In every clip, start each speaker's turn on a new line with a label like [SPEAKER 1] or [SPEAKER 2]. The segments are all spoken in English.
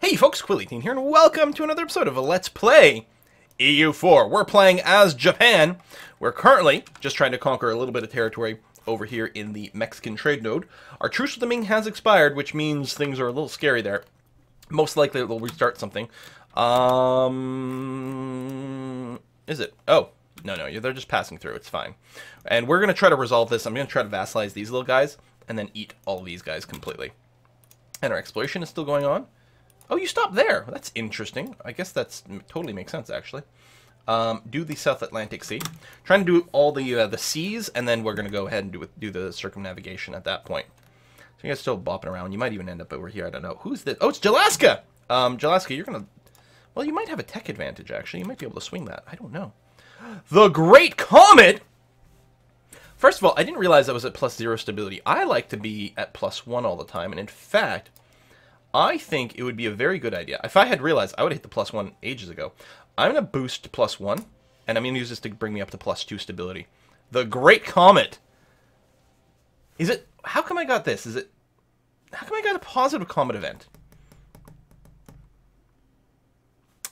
[SPEAKER 1] Hey folks, Quilly18 here, and welcome to another episode of Let's Play EU4. We're playing as Japan. We're currently just trying to conquer a little bit of territory over here in the Mexican trade node. Our truce with the Ming has expired, which means things are a little scary there. Most likely they'll restart something. Is it? Oh, no, they're just passing through. It's fine. And we're going to try to resolve this. I'm going to try to vassalize these little guys and then eat all of these guys completely. And our exploration is still going on. Oh, you stopped there. That's interesting. I guess that's totally makes sense, actually. Do the South Atlantic Sea. Trying to do all the seas, and then we're going to go ahead and do the circumnavigation at that point. So you guys still bopping around. You might even end up over here. I don't know. Who's this? Oh, it's Jalaska! Jalaska, you're going to... Well, you might have a tech advantage, actually. You might be able to swing that. I don't know. The Great Comet! First of all, I didn't realize I was at +0 stability. I like to be at +1 all the time, and in fact... I think it would be a very good idea. If I had realized, I would have hit the +1 ages ago. I'm going to boost to +1, and I'm going to use this to bring me up to +2 stability. The Great Comet. Is it... How come I got this? Is it... How come I got a positive comet event?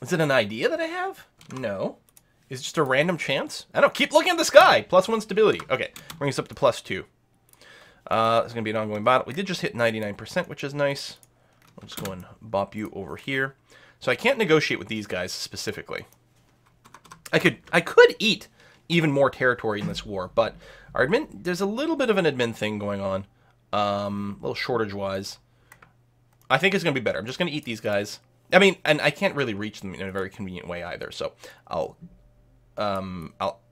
[SPEAKER 1] Is it an idea that I have? No. Is it just a random chance? I don't know. Keep looking at the sky. +1 stability. Okay. Bring us up to +2. It's going to be an ongoing battle. We did just hit 99%, which is nice. I'll just go and bop you over here. So I can't negotiate with these guys specifically. I could eat even more territory in this war, but our admin, there's a little bit of an admin thing going on, a little shortage-wise. I think it's going to be better. I'm just going to eat these guys. I mean, and I can't really reach them in a very convenient way either, so I'll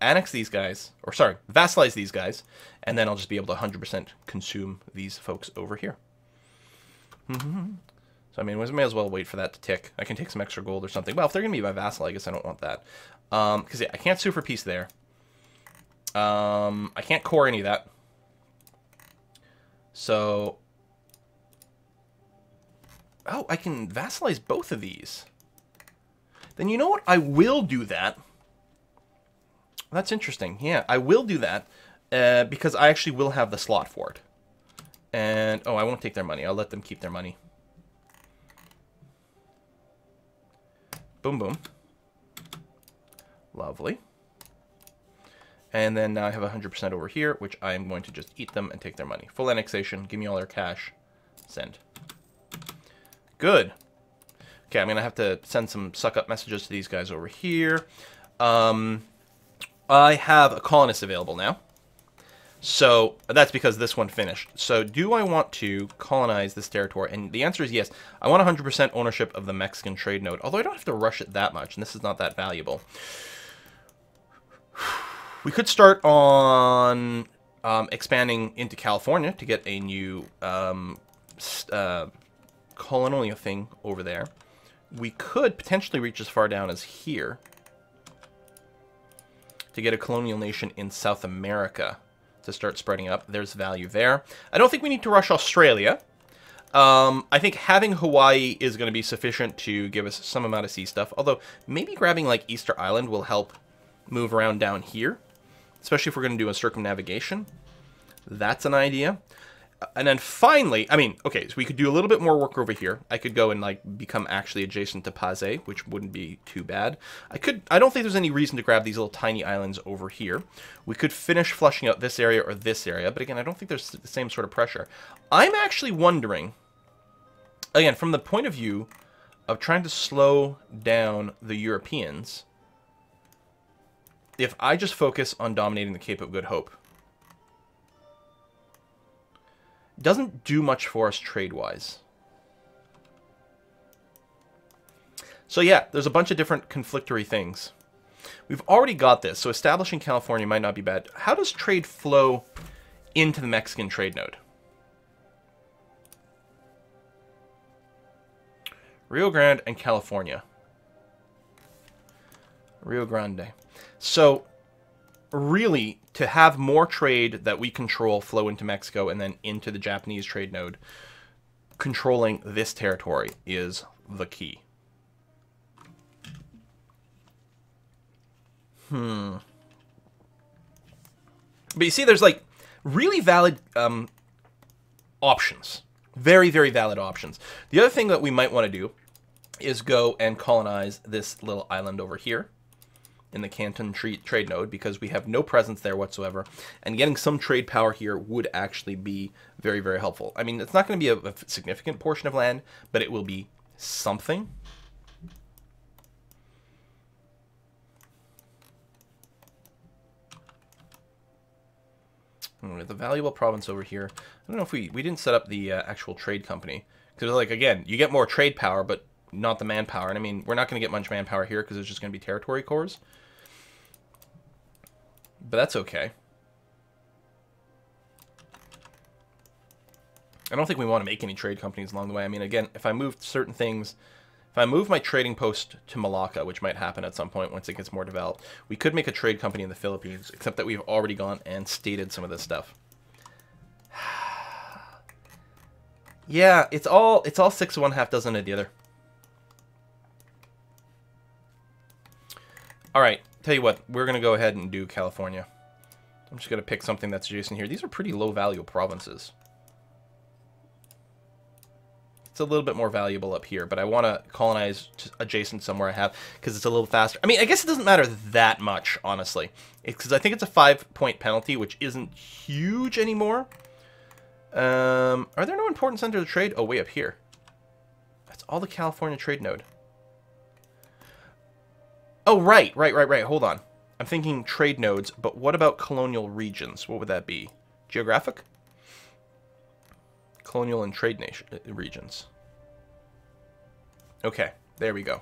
[SPEAKER 1] annex these guys, or sorry, vassalize these guys, and then I'll just be able to 100% consume these folks over here. So, I mean, we may as well wait for that to tick. I can take some extra gold or something. Well, if they're going to be my vassal, I guess I don't want that. Because, yeah, I can't sue for peace there. I can't core any of that. So... Oh, I can vassalize both of these. Then you know what? I will do that. That's interesting. Yeah, I will do that. Because I actually will have the slot for it. And, oh, I won't take their money. I'll let them keep their money. Boom, boom. Lovely. And then now I have 100% over here, which I am going to just eat them and take their money. Full annexation. Give me all their cash. Send. Good. Okay, I'm going to have to send some suck-up messages to these guys over here. I have a colonist available now. So, that's because this one finished. So, do I want to colonize this territory? And the answer is yes. I want 100% ownership of the Mexican trade node. Although I don't have to rush it that much, and this is not that valuable. We could start on expanding into California to get a new colonial thing over there. We could potentially reach as far down as here to get a colonial nation in South America. To start spreading up. There's value there. I don't think we need to rush Australia. I think having Hawaii is going to be sufficient to give us some amount of sea stuff. Although, maybe grabbing like Easter Island will help move around down here. Especially if we're going to do a circumnavigation. That's an idea. And then finally, I mean, okay, so we could do a little bit more work over here. I could go and like become actually adjacent to Paze, which wouldn't be too bad. I don't think there's any reason to grab these little tiny islands over here. We could finish flushing out this area or this area, but again, I don't think there's the same sort of pressure. I'm actually wondering, again, from the point of view of trying to slow down the Europeans, if I just focus on dominating the Cape of Good Hope. Doesn't do much for us trade-wise. So yeah, there's a bunch of different conflictory things. We've already got this, so establishing California might not be bad. How does trade flow into the Mexican trade node? Rio Grande and California. Rio Grande. So, really, to have more trade that we control flow into Mexico and then into the Japanese trade node, controlling this territory is the key. But you see, there's like really valid options. Very, very valid options. The other thing that we might want to do is go and colonize this little island over here in the Canton trade node, because we have no presence there whatsoever, and getting some trade power here would actually be very, very helpful. I mean, it's not going to be a significant portion of land, but it will be something. The valuable province over here. I don't know if we didn't set up the actual trade company, because, like, again, you get more trade power, but not the manpower. And I mean, we're not going to get much manpower here because it's just going to be territory cores. But that's okay. I don't think we want to make any trade companies along the way. I mean, again, if I moved certain things, if I move my trading post to Malacca, which might happen at some point once it gets more developed, we could make a trade company in the Philippines, except that we've already gone and stated some of this stuff. Yeah, it's all 6 of one, half dozen of the other. All right, tell you what, we're going to go ahead and do California. I'm just going to pick something that's adjacent here. These are pretty low-value provinces. It's a little bit more valuable up here, but I want to colonize adjacent somewhere I have, because it's a little faster. I mean, I guess it doesn't matter that much, honestly, because I think it's a 5-point penalty, which isn't huge anymore. Are there no important centers of trade? Oh, way up here. That's all the California trade node. Oh, right. Hold on. I'm thinking trade nodes, but what about colonial regions? What would that be? Geographic? Colonial and trade nation regions. Okay, there we go.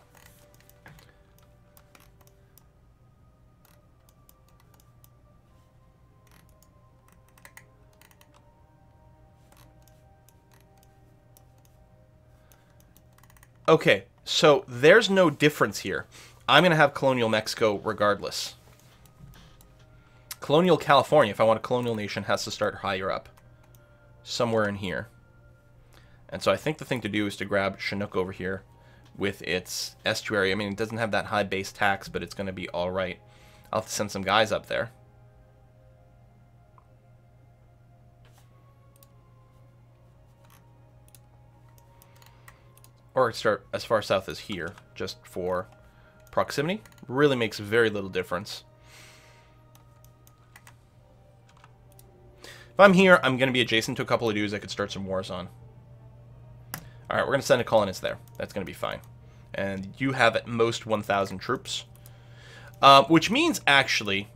[SPEAKER 1] Okay, so there's no difference here. I'm going to have Colonial Mexico regardless. Colonial California, if I want a colonial nation, has to start higher up. Somewhere in here. And so I think the thing to do is to grab Chinook over here with its estuary. I mean, it doesn't have that high base tax, but it's going to be all right. I'll have to send some guys up there. Or start as far south as here, just for proximity. Really makes very little difference. If I'm here, I'm going to be adjacent to a couple of dudes I could start some wars on. Alright, we're going to send a colonist there. That's going to be fine. And you have at most 1,000 troops. Which means, actually,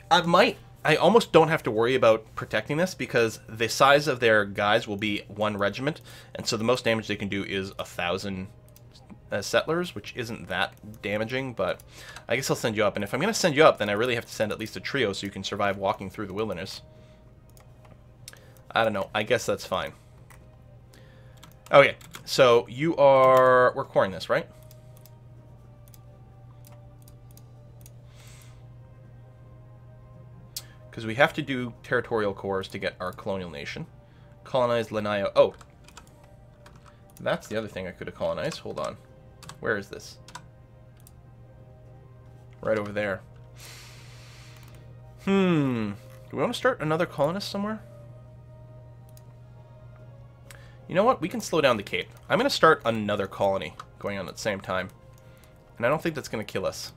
[SPEAKER 1] I almost don't have to worry about protecting this, because the size of their guys will be 1 regiment, and so the most damage they can do is 1,000 settlers, which isn't that damaging, but I guess I'll send you up. And if I'm going to send you up, then I really have to send at least a trio so you can survive walking through the wilderness. I don't know. I guess that's fine. Okay, so you are... We're coring this, right? Because we have to do territorial cores to get our colonial nation. Colonize Lanao. Oh. That's the other thing I could have colonized. Hold on. Where is this? Right over there. Do we want to start another colonist somewhere? You know what? We can slow down the Cape. I'm going to start another colony going on at the same time. And I don't think that's going to kill us.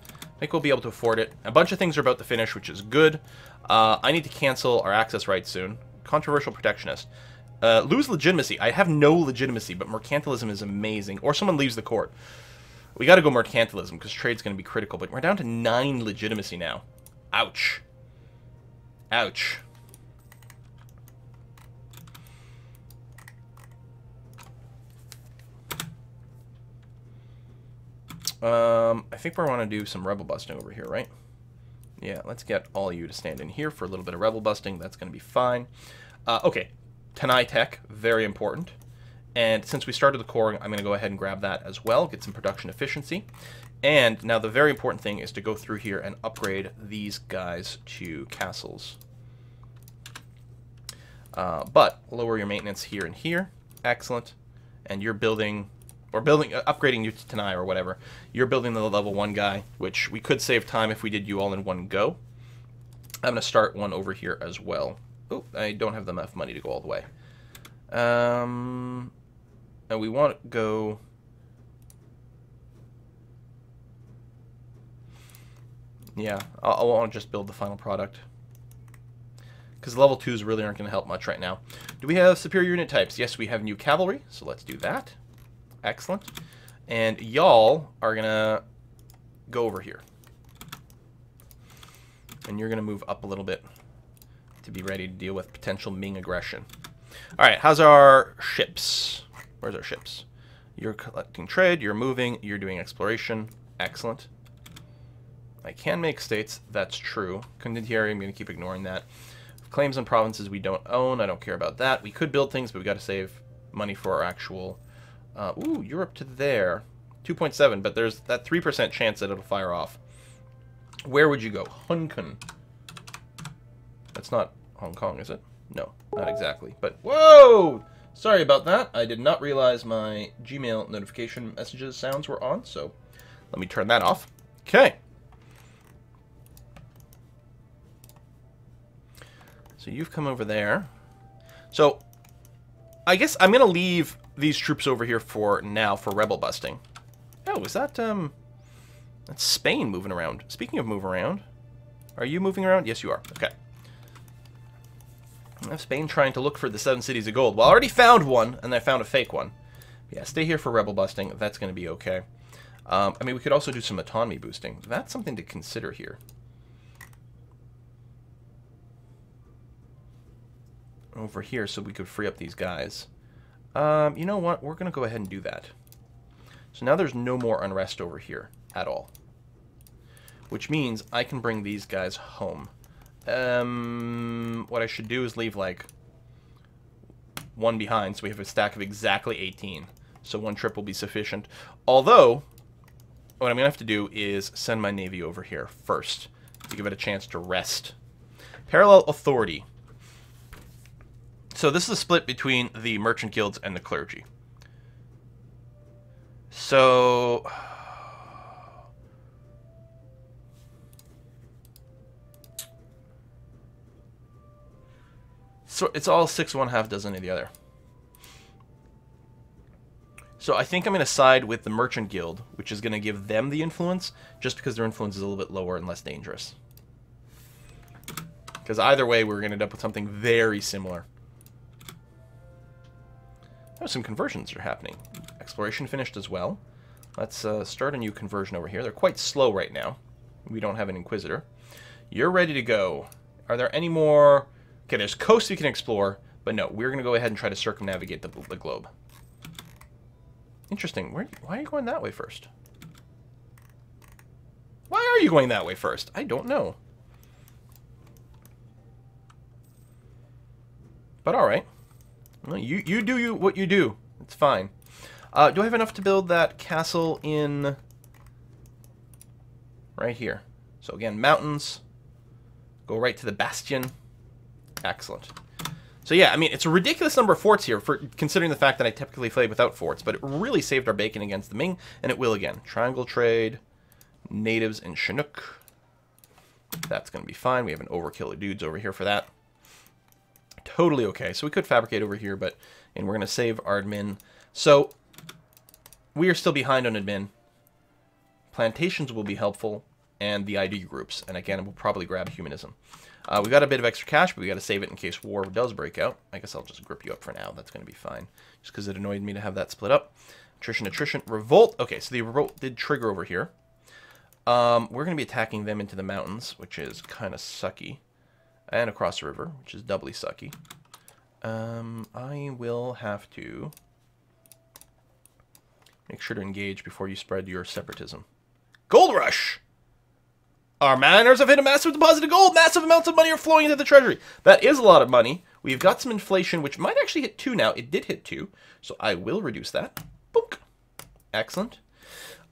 [SPEAKER 1] I think we'll be able to afford it. A bunch of things are about to finish, which is good. I need to cancel our access rights soon. Controversial protectionist. Lose legitimacy. I have no legitimacy, but mercantilism is amazing. Or someone leaves the court. We got to go mercantilism, because trade's going to be critical. But we're down to 9 legitimacy now. Ouch. Ouch. I think we want to do some rebel busting over here, right? Yeah, let's get all you to stand in here for a little bit of rebel busting. That's going to be fine. Okay, Tanai Tech, very important. And since we started the coring, I'm going to go ahead and grab that as well, get some production efficiency. And now the very important thing is to go through here and upgrade these guys to castles. But lower your maintenance here and here. Excellent. And you're building... or upgrading you to Tanai or whatever. You're building the level 1 guy, which we could save time if we did you all in one go. I'm going to start one over here as well. Oh, I don't have enough money to go all the way. And we want to go... Yeah, I'll want to just build the final product. Because level 2s really aren't going to help much right now. Do we have superior unit types? Yes, we have new cavalry, so let's do that. Excellent. And y'all are going to go over here. And you're going to move up a little bit to be ready to deal with potential Ming aggression. Alright, how's our ships? Where's our ships? You're collecting trade, you're moving, you're doing exploration. Excellent. I can make states, that's true. Condottieri, I'm going to keep ignoring that. Claims on provinces we don't own, I don't care about that. We could build things, but we got to save money for our actual... ooh, Europe to there. 2.7, but there's that 3% chance that it'll fire off. Where would you go? Hong Kong. That's not Hong Kong, is it? No, not exactly. But, whoa! Sorry about that. I did not realize my Gmail notification messages sounds were on, so let me turn that off. Okay. So you've come over there. So, I guess I'm going to leave these troops over here for now for rebel busting. Oh, is that, that's Spain moving around. Speaking of move around, are you moving around? Yes, you are. Okay. I have Spain trying to look for the 7 cities of gold. Well, I already found one, and I found a fake one. Yeah, stay here for rebel busting. That's going to be okay. I mean, we could also do some autonomy boosting. That's something to consider here. Over here, so we could free up these guys. You know what? We're going to go ahead and do that. So now there's no more unrest over here at all. Which means I can bring these guys home. What I should do is leave, like, one behind, so we have a stack of exactly 18. So one trip will be sufficient. Although, what I'm going to have to do is send my navy over here first to give it a chance to rest. Parallel authority. So this is a split between the merchant guilds and the clergy. So... So it's all 6 1 half dozen of the other. So I think I'm going to side with the merchant guild, which is going to give them the influence, just because their influence is a little bit lower and less dangerous. Because either way, we're going to end up with something very similar. Oh, some conversions are happening. Exploration finished as well. Let's start a new conversion over here. They're quite slow right now. We don't have an Inquisitor. You're ready to go. Are there any more... Okay, there's coasts we can explore, but no, we're going to go ahead and try to circumnavigate the globe. Interesting. Why are you going that way first? Why are you going that way first? I don't know. But alright. Well, you do what you do. It's fine. Do I have enough to build that castle in... right here? So again, mountains. Go right to the bastion. Excellent. So yeah, I mean, it's a ridiculous number of forts here, for considering the fact that I typically play without forts, but it really saved our bacon against the Ming, and it will again. Triangle trade, natives in Chinook. That's going to be fine. We have an overkill of dudes over here for that. Totally okay. So we could fabricate over here, but and we're going to save our admin. So we are still behind on admin. Plantations will be helpful, and the ID groups. And again, we'll probably grab humanism. We got a bit of extra cash, but we got to save it in case war does break out. I guess I'll just grip you up for now. That's going to be fine. Just because it annoyed me to have that split up. Attrition. Revolt. Okay, so the revolt did trigger over here. We're going to be attacking them into the mountains, which is kind of sucky. And across the river, which is doubly sucky. I will have to make sure to engage before you spread your separatism. Gold rush! Our miners have hit a massive deposit of gold. Massive amounts of money are flowing into the treasury. That is a lot of money. We've got some inflation, which might actually hit 2 now. It did hit 2, so I will reduce that. Boink. Excellent.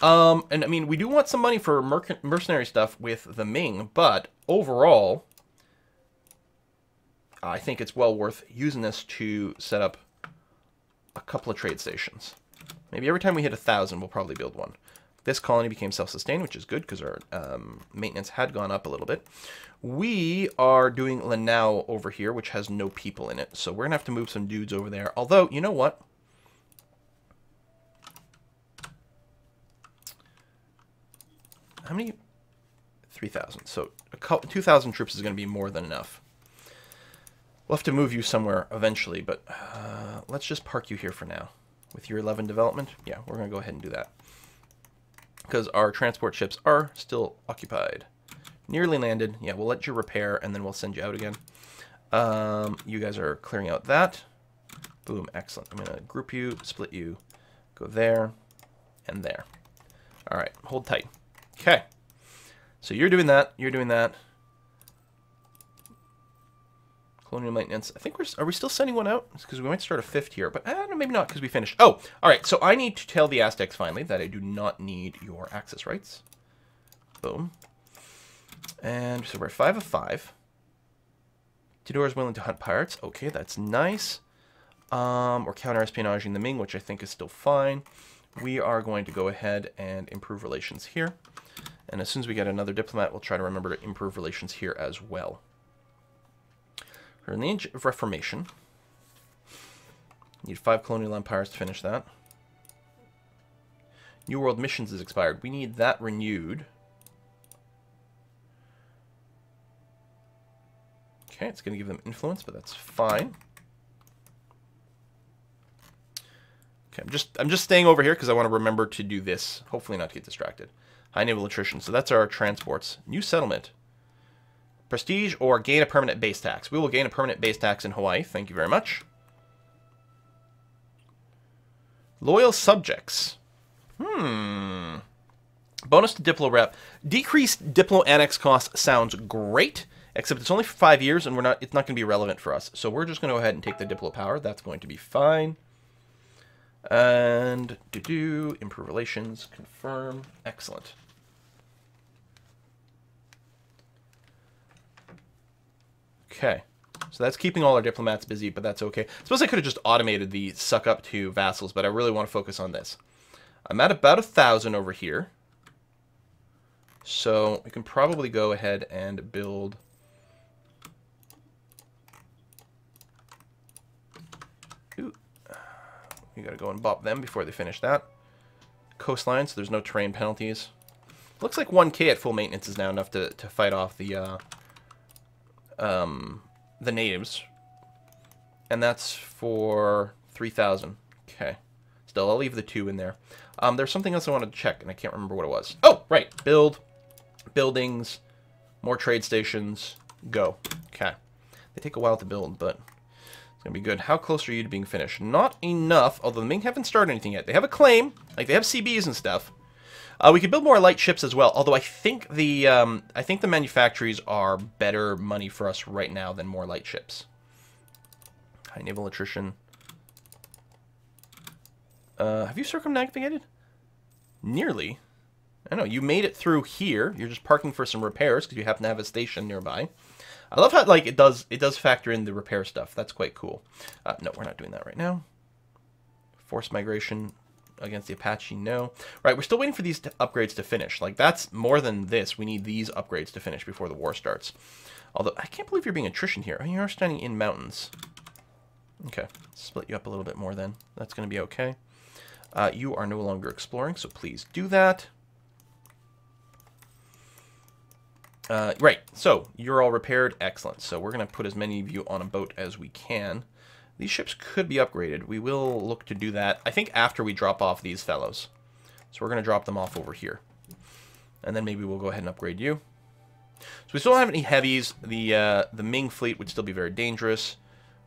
[SPEAKER 1] And I mean, we do want some money for mercenary stuff with the Ming, but overall, I think it's well worth using this to set up a couple of trade stations. Maybe every time we hit 1,000, we'll probably build one. This colony became self-sustained, which is good because our maintenance had gone up a little bit. We are doing Lanao over here, which has no people in it. So we're going to have to move some dudes over there. Although, you know what? how many? 3,000. So 2,000 troops is going to be more than enough. We'll have to move you somewhere eventually, but let's just park you here for now. With your 11 development, yeah, we're going to go ahead and do that. Because our transport ships are still occupied. Nearly landed. Yeah, we'll let you repair, and then we'll send you out again. You guys are clearing out that. Boom, excellent. I'm going to group you, split you, go there, and there. All right, hold tight. Okay. So you're doing that, you're doing that. Colonial maintenance. I think are we still sending one out? Because we might start a 5th here, but no, maybe not because we finished. Oh, all right. So I need to tell the Aztecs finally that I do not need your access rights. Boom. And so we're 5 of 5. Tidor is willing to hunt pirates. Okay, that's nice. We're counter-espionaging the Ming, which I think is still fine. We are going to go ahead and improve relations here. And as soon as we get another diplomat, we'll try to remember to improve relations here as well. We're in the Age of Reformation. Need 5 colonial empires to finish that. New World Missions is expired. We need that renewed. Okay, it's going to give them influence, but that's fine. Okay, I'm just staying over here because I want to remember to do this. Hopefully not to get distracted. High naval attrition. So that's our transports. New settlement. Prestige or gain a permanent base tax. We will gain a permanent base tax in Hawaii. Thank you very much. Loyal subjects. Bonus to Diplo rep. Decreased Diplo annex cost sounds great, except it's only for 5 years and it's not going to be relevant for us. So we're just going to go ahead and take the Diplo power. That's going to be fine. And improve relations, confirm. Excellent. Okay, so that's keeping all our diplomats busy, but that's okay. I suppose I could have just automated the suck up to vassals, but I really want to focus on this. I'm at about 1,000 over here. So we can probably go ahead and build... Ooh. We gotta go and bop them before they finish that. Coastline, so there's no terrain penalties. Looks like 1K at full maintenance is now enough to fight off the natives. And that's for 3,000. Okay. Still, I'll leave the 2 in there. There's something else I wanted to check, and I can't remember what it was. Oh, right. Build, buildings, more trade stations, go. Okay. They take a while to build, but it's going to be good. How close are you to being finished? Not enough, although the Ming haven't started anything yet. They have a claim. Like, they have CBs and stuff. We could build more light ships as well, although I think the manufactories are better money for us right now than more light ships. High naval attrition. Have you circumnavigated? Nearly. I know, you made it through here. You're just parking for some repairs because you happen to have a station nearby. I love how like it does factor in the repair stuff. That's quite cool. No, we're not doing that right now. Forced migration against the Apache, no. Right, we're still waiting for these upgrades to finish. Like, that's more than this. We need these upgrades to finish before the war starts. Although, I can't believe you're being attrition here. Oh, you are standing in mountains. Okay, split you up a little bit more then. That's going to be okay. You are no longer exploring, so please do that. Right, so you're all repaired. Excellent. So we're going to put as many of you on a boat as we can. These ships could be upgraded. We will look to do that, I think, after we drop off these fellows. So we're going to drop them off over here. And then maybe we'll go ahead and upgrade you. So we still don't have any heavies. The Ming fleet would still be very dangerous.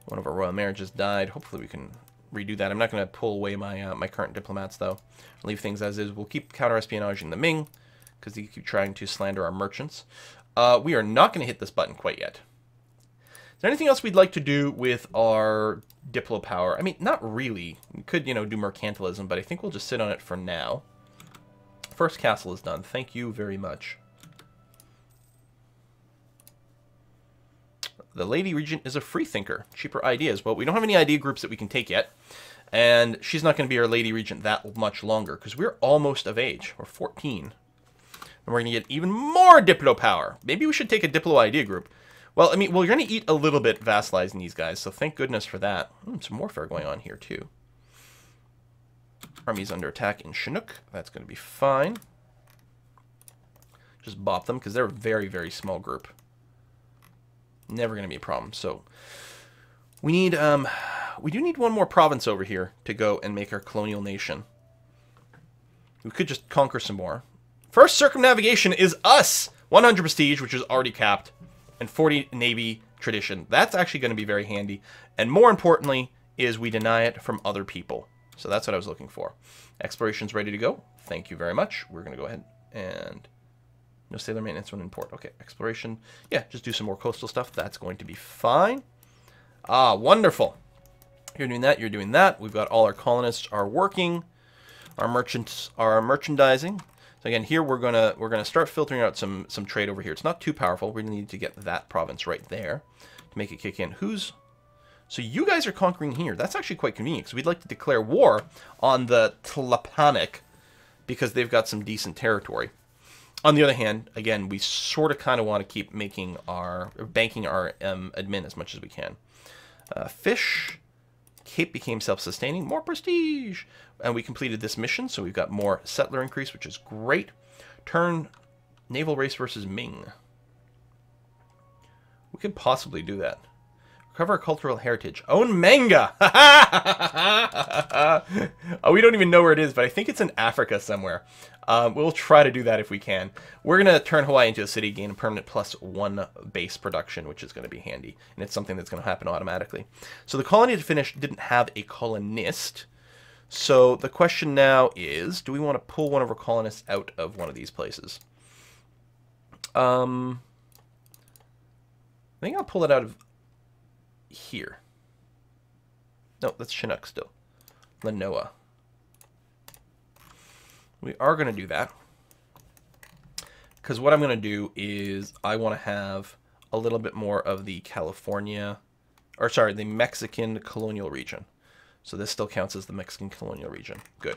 [SPEAKER 1] One of our royal marriages died. Hopefully we can redo that. I'm not going to pull away my my current diplomats, though. Leave things as is. We'll keep counter-espionaging the Ming, because they keep trying to slander our merchants. We are not going to hit this button quite yet. Is there anything else we'd like to do with our Diplo power? I mean, not really. We could, do mercantilism, but I think we'll just sit on it for now. First castle is done. Thank you very much. The Lady Regent is a free thinker. Cheaper ideas. Well, we don't have any idea groups that we can take yet. And she's not going to be our Lady Regent that much longer, because we're almost of age. We're 14. And we're going to get even more Diplo power. Maybe we should take a Diplo idea group. Well, I mean, we're going to eat a little bit vassalizing these guys, so thank goodness for that. Some warfare going on here, too. Army's under attack in Chinook. That's going to be fine. Just bop them, because they're a very, very small group. Never going to be a problem. So we need, we do need one more province over here to go and make our colonial nation. We could just conquer some more. First circumnavigation is us! 100 prestige, which is already capped, and 40 navy tradition. That's actually going to be very handy. And more importantly, is we deny it from other people. So that's what I was looking for. Exploration's ready to go. Thank you very much. We're going to go ahead and... No sailor maintenance when in port. Okay, exploration. Yeah, just do some more coastal stuff. That's going to be fine. Ah, wonderful. You're doing that. You're doing that. We've got all our colonists are working. Our merchants are merchandising. So again, here we're gonna start filtering out some trade over here. It's not too powerful. We need to get that province right there to make it kick in. So you guys are conquering here. That's actually quite convenient because we'd like to declare war on the Tlapanic because they've got some decent territory. On the other hand, again, we sort of kind of want to keep banking our admin as much as we can. Fish. Cape became self-sustaining. More prestige. And we completed this mission, so we've got more settler increase, which is great. Turn naval race versus Ming. We could possibly do that. Recover our cultural heritage. Own manga! Oh, we don't even know where it is, but I think it's in Africa somewhere. We'll try to do that if we can. We're going to turn Hawaii into a city, gain a permanent +1 base production, which is going to be handy. And it's something that's going to happen automatically. So the colony to finish didn't have a colonist. So the question now is, do we want to pull one of our colonists out of one of these places? I think I'll pull it out of here. No, that's Chinook still. Lanoa. We are going to do that. Because what I'm going to do is I want to have a little bit more of the the Mexican colonial region. So this still counts as the Mexican colonial region. Good.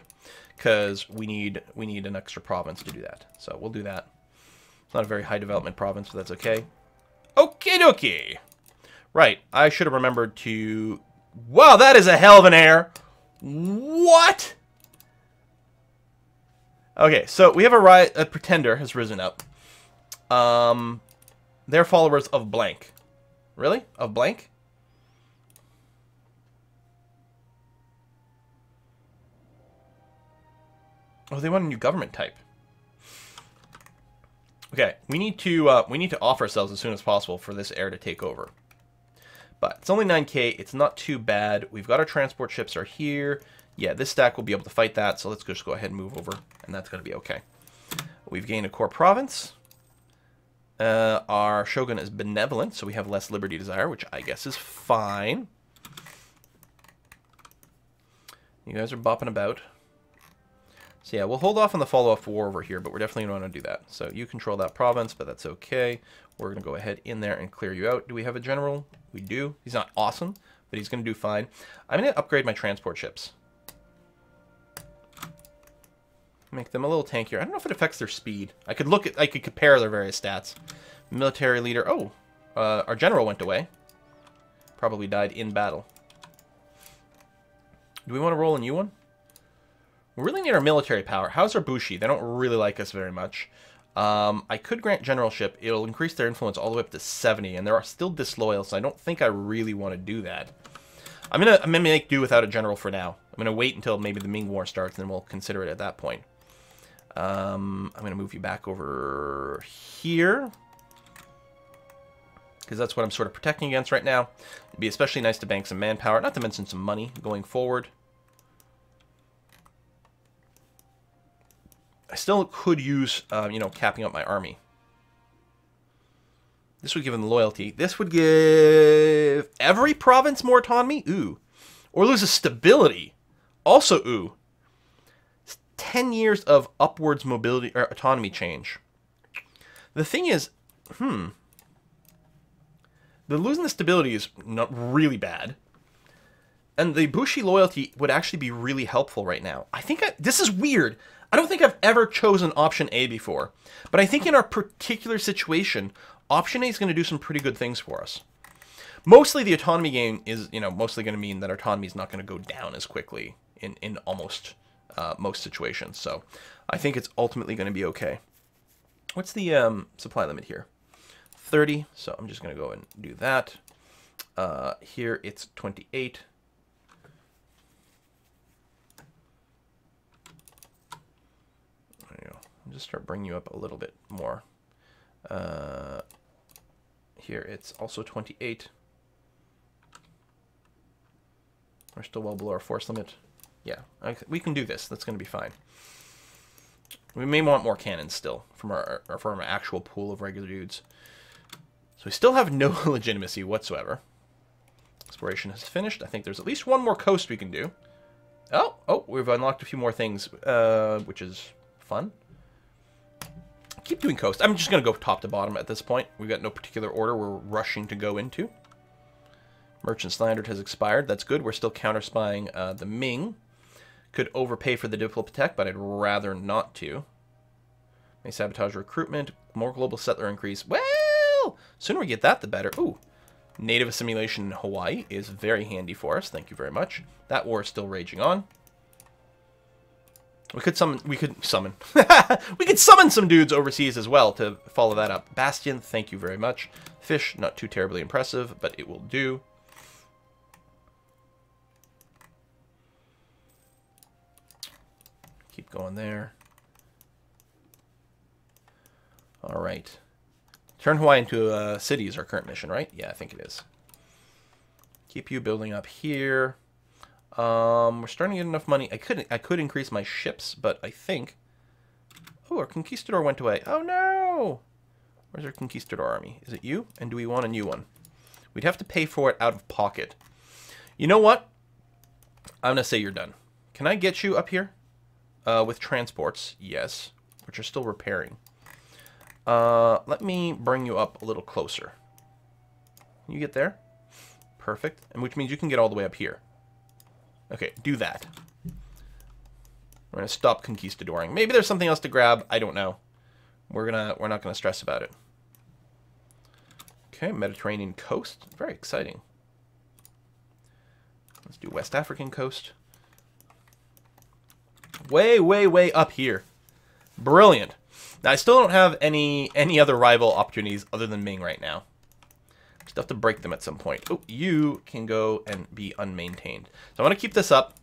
[SPEAKER 1] Because we need an extra province to do that. So we'll do that. It's not a very high development province, but that's okay. Okie dokie. Right. I should have remembered to... Wow, that is a hell of an air. What? Okay, so we have a pretender has risen up. They're followers of blank. Really? Of blank? Oh, they want a new government type. Okay, we need to off ourselves as soon as possible for this heir to take over. But it's only 9k. It's not too bad. We've got our transport ships are here. Yeah, this stack will be able to fight that. So let's just go ahead and move over, and that's going to be okay. We've gained a core province. Our shogun is benevolent, so we have less liberty desire, which I guess is fine. You guys are bopping about. So yeah, we'll hold off on the follow-up war over here, but we're definitely going to want to do that. So you control that province, but that's okay. We're going to go ahead in there and clear you out. Do we have a general? We do. He's not awesome, but he's going to do fine. I'm going to upgrade my transport ships. Make them a little tankier. I don't know if it affects their speed. I could compare their various stats. Military leader. Oh, our general went away. Probably died in battle. Do we want to roll a new one? We really need our military power. How's our Bushi? They don't really like us very much. I could grant generalship. It'll increase their influence all the way up to 70, and they're still disloyal, so I don't think I really want to do that. I'm gonna make do without a general for now. I'm gonna wait until maybe the Ming War starts, and then we'll consider it at that point. I'm gonna move you back over here, because that's what I'm sort of protecting against right now. It'd be especially nice to bank some manpower, not to mention some money going forward. I still could use, capping up my army. This would give them loyalty. This would give every province more autonomy. Ooh. Or loses stability. Also, ooh. It's 10 years of upwards mobility or autonomy change. The thing is, the losing the stability is not really bad. And the Bushi loyalty would actually be really helpful right now. This is weird. I don't think I've ever chosen option A before, but I think in our particular situation, option A is going to do some pretty good things for us. Mostly the autonomy gain is, mostly going to mean that our autonomy is not going to go down as quickly in almost most situations. So I think it's ultimately going to be okay. What's the supply limit here? 30, so I'm just going to go and do that. Here it's 28. There you go. I'll just start bringing you up a little bit more. Here it's also 28. We're still well below our force limit. Yeah, we can do this. That's going to be fine. We may want more cannons still from our actual pool of regular dudes. So we still have no legitimacy whatsoever. Exploration has finished. I think there's at least one more coast we can do. Oh, we've unlocked a few more things, which is fun. Keep doing coast. I'm just going to go top to bottom at this point. We've got no particular order we're rushing to go into. Merchant Standard has expired. That's good. We're still counter-spying the Ming. Could overpay for the Diplopatech, but I'd rather not to. May sabotage recruitment. More global settler increase. Well, sooner we get that, the better. Ooh. Native assimilation in Hawaii is very handy for us. Thank you very much. That war is still raging on. We could summon we could summon some dudes overseas as well to follow that up. Bastion, thank you very much. Fish, not too terribly impressive, but it will do. Keep going there. All right. Turn Hawaii into a city is our current mission, right? Yeah, I think it is. Keep you building up here. We're starting to get enough money. I could increase my ships, but I think... Oh, our conquistador went away. Oh, no! Where's our conquistador army? Is it you? And do we want a new one? We'd have to pay for it out of pocket. You know what? I'm going to say you're done. Can I get you up here? With transports, yes. Which are still repairing. Let me bring you up a little closer. Can you get there? Perfect. And which means you can get all the way up here. Okay, do that. We're gonna stop conquistadoring. Maybe there's something else to grab. I don't know. We're not gonna stress about it. Okay, Mediterranean coast. Very exciting. Let's do West African coast. Way, way, way up here. Brilliant. Now, I still don't have any other rival opportunities other than Ming right now. Still have to break them at some point. Oh, you can go and be unmaintained. So I want to keep this up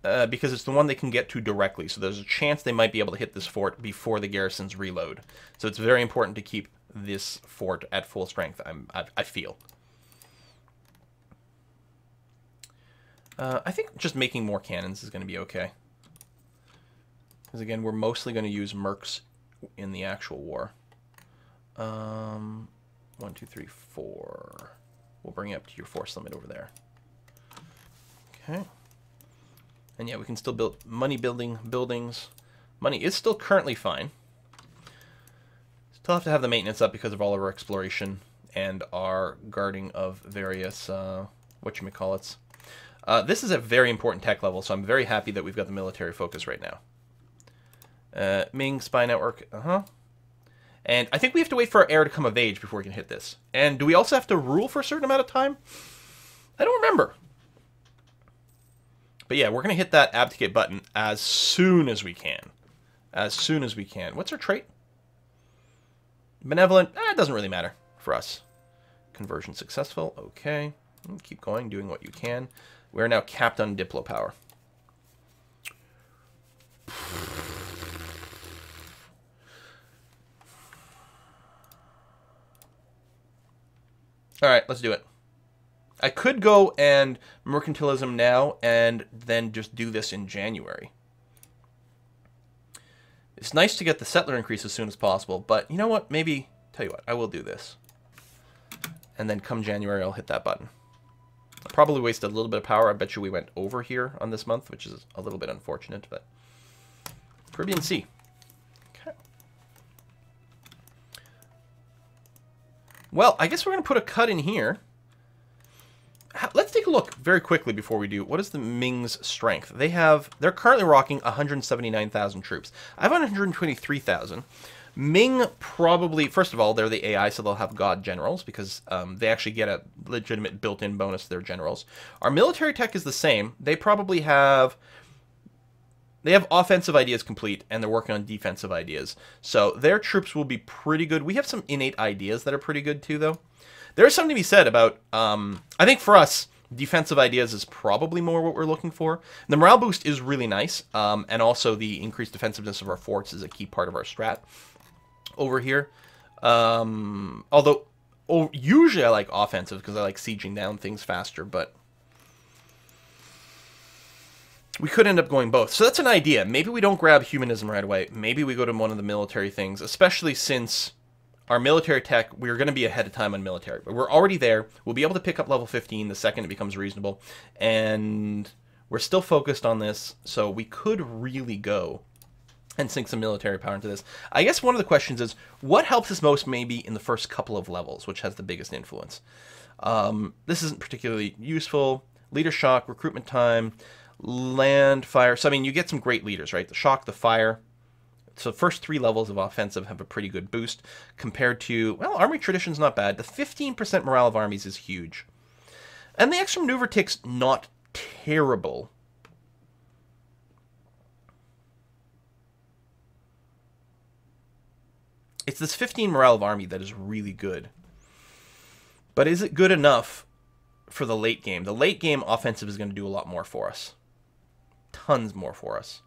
[SPEAKER 1] because it's the one they can get to directly. So there's a chance they might be able to hit this fort before the garrisons reload. So it's very important to keep this fort at full strength, I feel. I think just making more cannons is going to be okay. Because again, we're mostly going to use mercs in the actual war. 1, 2, 3, 4. We'll bring it up to your force limit over there. Okay. And yeah, we can still build buildings. Money is still currently fine. Still have to have the maintenance up because of all of our exploration and our guarding of various whatchamacallits. This is a very important tech level, so I'm very happy that we've got the military focus right now. Ming spy network, and I think we have to wait for our heir to come of age before we can hit this. And do we also have to rule for a certain amount of time? I don't remember. But yeah, we're going to hit that abdicate button as soon as we can. As soon as we can. What's our trait? Benevolent, it doesn't really matter for us. Conversion successful, okay. Keep going, doing what you can. We're now capped on Diplo power. All right, let's do it. I could go and mercantilism now and then just do this in January. It's nice to get the settler increase as soon as possible, but you know what? Maybe, tell you what, I will do this. And then come January, I'll hit that button. I probably wasted a little bit of power. I bet you we went over here on this month, which is a little bit unfortunate, but Caribbean Sea. Okay. Well, I guess we're going to put a cut in here. Let's take a look very quickly before we do. What is the Ming's strength? They're currently rocking 179,000 troops. I have 123,000. Ming probably, first of all, they're the AI, so they'll have god generals because they actually get a legitimate built-in bonus to their generals. Our military tech is the same. They They have offensive ideas complete, and they're working on defensive ideas. So their troops will be pretty good. We have some innate ideas that are pretty good too, though. There's something to be said about, I think for us, defensive ideas is probably more what we're looking for. The morale boost is really nice, and also the increased defensiveness of our forts is a key part of our strat over here. Although, usually I like offensive because I like sieging down things faster, but we could end up going both. So that's an idea. Maybe we don't grab humanism right away. Maybe we go to one of the military things, especially since our military tech, we're going to be ahead of time on military. But we're already there. We'll be able to pick up level 15 the second it becomes reasonable. And we're still focused on this, so we could really go and sink some military power into this. I guess one of the questions is, what helps us most maybe in the first couple of levels, which has the biggest influence? This isn't particularly useful. Leader shock, recruitment time, land, fire. So, I mean, you get some great leaders, right? The shock, the fire. So the first 3 levels of offensive have a pretty good boost compared to, well, army tradition's not bad. The 15% morale of armies is huge. And the extra maneuver tick's not terrible. It's this 15 morale of army that is really good. But is it good enough for the late game? The late game offensive is going to do a lot more for us. Tons more for us.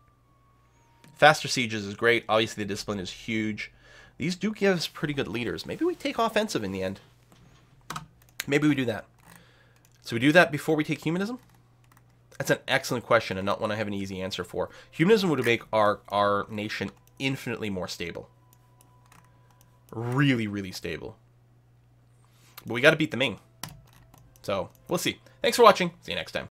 [SPEAKER 1] Faster sieges is great. Obviously, the discipline is huge. These do give us pretty good leaders. Maybe we take offensive in the end. Maybe we do that. So we do that before we take humanism? That's an excellent question and not one I have an easy answer for. Humanism would make our nation infinitely more stable. Really, really stable. But we got to beat the Ming. So, we'll see. Thanks for watching. See you next time.